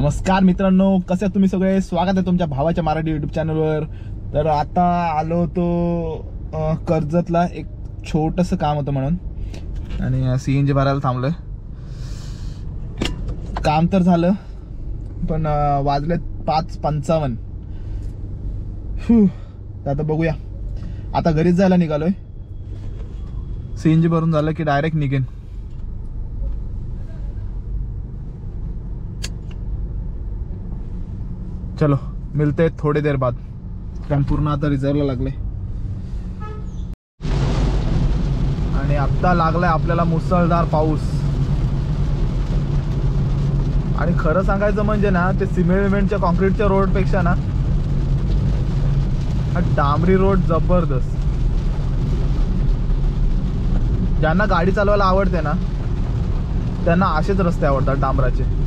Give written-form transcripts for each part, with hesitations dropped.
नमस्कार मित्रांनो, कसे तुम्ही सगळे? स्वागत आहे तुमच्या भावाच्या मराठी युट्यूब चॅनलवर. तर आता आलो होतो कर्जतला, एक छोटंसं काम होतं म्हणून, आणि CNG भरायला थांबलोय. काम तर झालं, पण वाजले 5:55. आता बघूया, आता घरीच जायला निघालोय. CNG भरून झालं की डायरेक्ट निघेन. चलो मिलते थोड़ी देर बाद, कारण पूर्ण आता रिझर्वला लागले. आणि आता लागलाय आपल्याला मुसळधार पाऊस. आणि खरं सांगायचं म्हणजे ना, ते सिमेंटच्या कॉन्क्रीटच्या रोड पेक्षा ना हा डांबरी रोड जबरदस्त. ज्यांना गाडी चालवायला आवडते ना, त्यांना असेच रस्ते आवडतात, डांबराचे.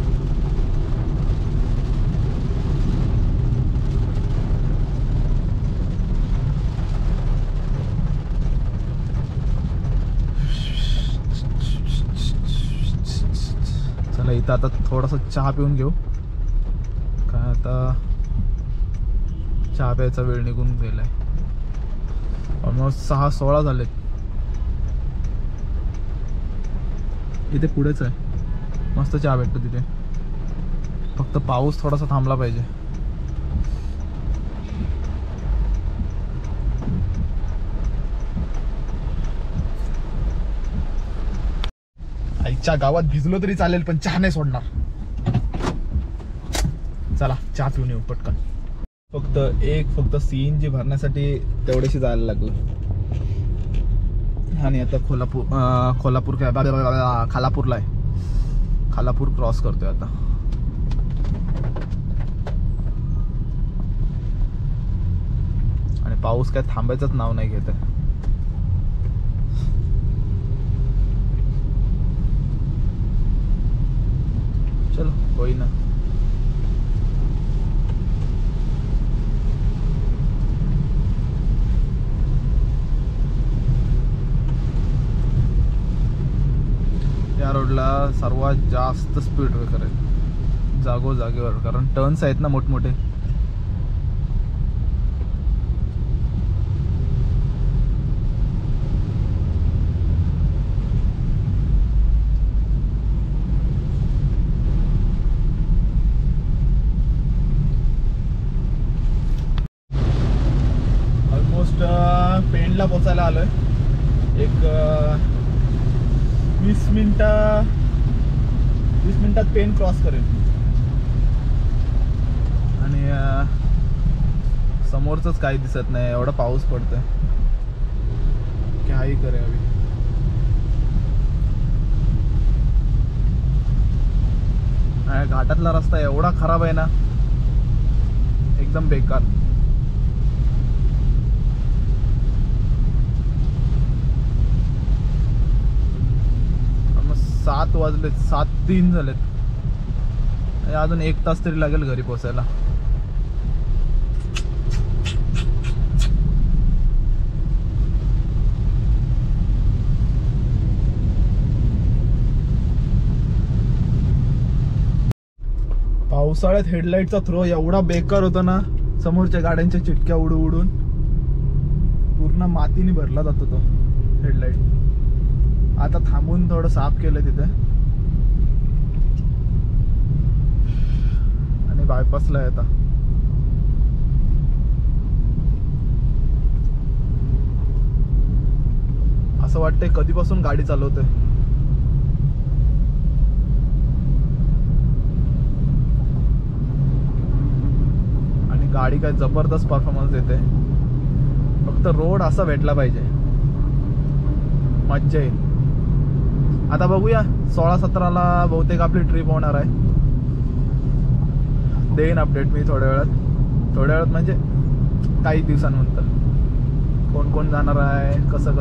चला इथं आता थोडासा चहा पिऊन घेऊ, काय आता चहा प्यायचा वेळ निघून गेलाय. ऑलमोस्ट 6:16 झालेत. इथे पुढेच आहे, मस्त चहा भेटतो तिथे. फक्त पाऊस थोडासा थांबला पाहिजे. आईच्या गावात भिजलो तरी चालेल, पण चहा नाही सोडणार. चला चहा पिऊन येऊ पटकन. फक्त CNG भरण्यासाठी तेवढेशी जायला लागलं. आणि आता खालापूरला आहे. खालापूर क्रॉस करतोय आता. आणि पाऊस काय थांबायचंच नाव नाही घेत आहे. चलो कोई ना. या रोडला सर्वात जास्त स्पीड ब्रेकर आहे जागोजागेवर, कारण टर्न्स आहेत ना मोठमोठे. पेंडला पोचायला आलोय. एक 20 मिनिटात पेन क्रॉस करेल. आणि समोरच काही दिसत नाही, एवढा पाऊस पडतोय. काही करे अभी. घाटातला रस्ता एवढा खराब आहे ना, एकदम बेकार. 7 वाजलेत, 7:03 झालेत. अजून 1 तास तरी लागेल घरी पोचायला. पावसाळ्यात हेडलाईटचा थ्रो एवढा बेकार होता ना, समोरच्या गाड्यांच्या चिटक्या उडून पूर्ण मातीने भरला जातो तो हेडलाईट. आता थांबून थोडं साफ केलं तिथे, आणि बायपासला आहे आता. असं वाटतंय कधीपासून गाडी चालवतोय. आणि गाडी काय जबरदस्त परफॉर्मन्स देते. फक्त रोड असा भेटला पाहिजे, मज्जा येईल. आता बघूया, 16-17ला बहुतेक आपली ट्रिप होणार आहे. देईन अपडेट मी थोड्या वेळात म्हणजे काही दिवसांनंतर. कोण कोण जाणार आहे, कसं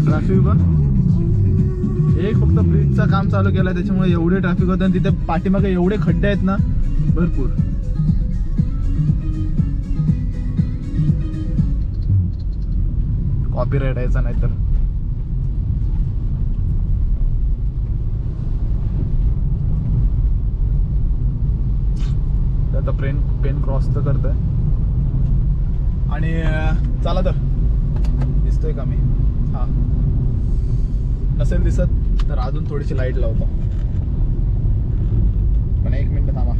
ट्रॅफिक बघ. एक फक्त ब्रिजचं काम चालू केलं, त्याच्यामुळे एवढे ट्रॅफिक होतं. आणि तिथे पाठीमागे एवढे खड्डे आहेत ना, भरपूर. कॉपीराइट यायचा नाही तर. आता पेन क्रॉस तर करतोय आणि चला तर दिसतोय का मी? हा, नसेल दिसत तर अजून थोडीशी लाईट लावतो. पण 1 मिनिट थांबा.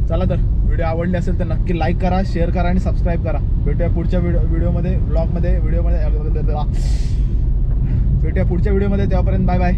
चला तर, व्हिडिओ आवडले असेल तर नक्की लाईक करा, शेअर करा आणि सबस्क्राईब करा. भेटूया पुढच्या व्हिडिओमध्ये, ब्लॉगमध्ये, भेटूया पुढच्या व्हिडिओमध्ये. तेव्हापर्यंत बाय बाय.